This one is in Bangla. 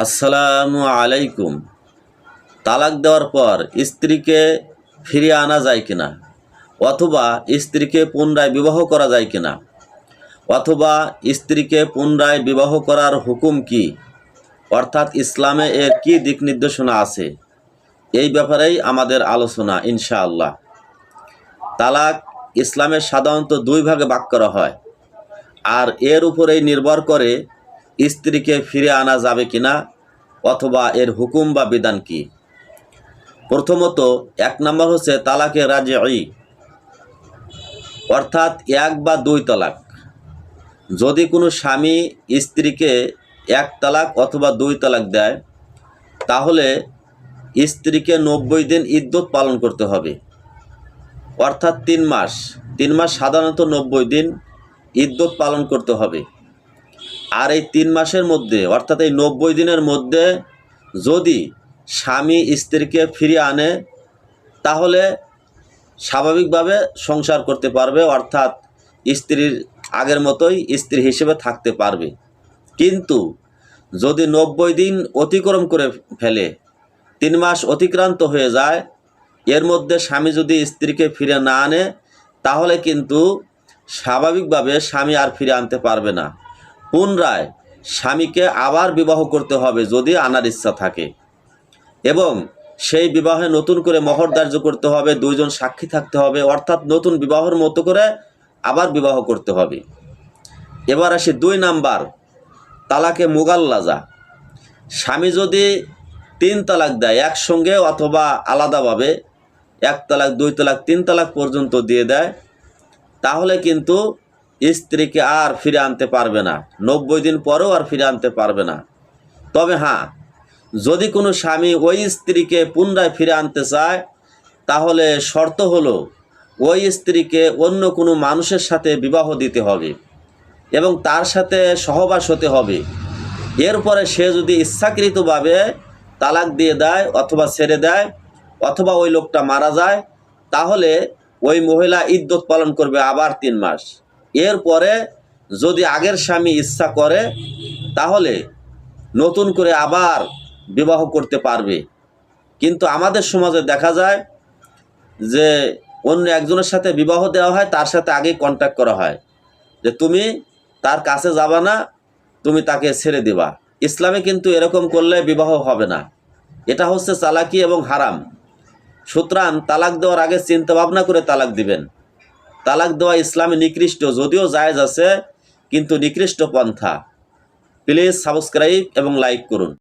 আসসালামু আলাইকুম। তালাক দেওয়ার পর স্ত্রীকে ফিরিয়ে আনা যায় কিনা, অথবা স্ত্রীকে পুনরায় বিবাহ করা যায় কিনা, অথবা স্ত্রীকে পুনরায় বিবাহ করার হুকুম কি, অর্থাৎ ইসলামে এর কি দিক নির্দেশনা আছে, এই ব্যাপারেই আমাদের আলোচনা ইনশাআল্লাহ। তালাক ইসলামে সাধারণত দুই ভাগে ভাগ করা হয়, আর এর উপরেই নির্ভর করে স্ত্রীকে ফিরে আনা যাবে কিনা অথবা এর হুকুম বা বিধান কি। প্রথমত এক নম্বর হচ্ছে তালাকে রাজিঈ, অর্থাৎ এক বা দুই তালাক। যদি কোনো স্বামী স্ত্রীকে এক তালাক অথবা দুই তালাক দেয়, তাহলে স্ত্রীকে 90 দিন ইদ্যত পালন করতে হবে, অর্থাৎ 3 মাস। 3 মাস সাধারণত 90 দিন ইদ্যত পালন করতে হবে। আর এই 3 মাসের মধ্যে, অর্থাৎ এই 90 দিনের মধ্যে যদি স্বামী স্ত্রীকে ফিরিয়ে আনে, তাহলে স্বাভাবিকভাবে সংসার করতে পারবে, অর্থাৎ স্ত্রীর আগের মতোই স্ত্রী হিসেবে থাকতে পারবে। কিন্তু যদি 90 দিন অতিক্রম করে ফেলে, 3 মাস অতিক্রান্ত হয়ে যায়, এর মধ্যে স্বামী যদি স্ত্রীকে ফিরে না আনে, তাহলে কিন্তু স্বাভাবিকভাবে স্বামী আর ফিরে আনতে পারবে না। পুনরায় স্বামীকে আবার বিবাহ করতে হবে যদি আনার ইচ্ছা থাকে, এবং সেই বিবাহে নতুন করে মহর ধার্য করতে হবে, 2 জন সাক্ষী থাকতে হবে, অর্থাৎ নতুন বিবাহের মতো করে আবার বিবাহ করতে হবে। এবার আসি 2 নাম্বার, তালাকে মুগাল্লাজা। স্বামী যদি 3 তালাক দেয় একসঙ্গে অথবা আলাদাভাবে, 1 তালাক 2 তালাক 3 তালাক পর্যন্ত দিয়ে দেয়, তাহলে কিন্তু স্ত্রীকে আর ফিরে আনতে পারবে না, 90 দিন পরেও আর ফিরে আনতে পারবে না। তবে হ্যাঁ, যদি কোনো স্বামী ওই স্ত্রীকে পুনরায় ফিরে আনতে চায়, তাহলে শর্ত হলো ওই স্ত্রীকে অন্য কোনো মানুষের সাথে বিবাহ দিতে হবে এবং তার সাথে সহবাস হতে হবে। এরপরে সে যদি ইচ্ছাকৃতভাবে তালাক দিয়ে দেয় অথবা ছেড়ে দেয়, অথবা ওই লোকটা মারা যায়, তাহলে ওই মহিলা ইদ্যত পালন করবে আবার 3 মাস। এরপরে যদি আগের স্বামী ইচ্ছা করে, তাহলে নতুন করে আবার বিবাহ করতে পারবে। কিন্তু আমাদের সমাজে দেখা যায় যে অন্য একজনের সাথে বিবাহ দেওয়া হয়, তার সাথে আগেই কন্ট্যাক্ট করা হয় যে তুমি তার কাছে যাবা না, তুমি তাকে ছেড়ে দিবা। ইসলামে কিন্তু এরকম করলে বিবাহ হবে না, এটা হচ্ছে চালাকি এবং হারাম। সুতরাং তালাক দেওয়ার আগে চিন্তা ভাবনা করে তালাক দিবেন। তালাক দেওয়া ইসলামে নিকৃষ্ট, যদিও জায়েজ আছে, কিন্তু নিকৃষ্ট পন্থা। প্লিজ সাবস্ক্রাইব এবং লাইক করুন।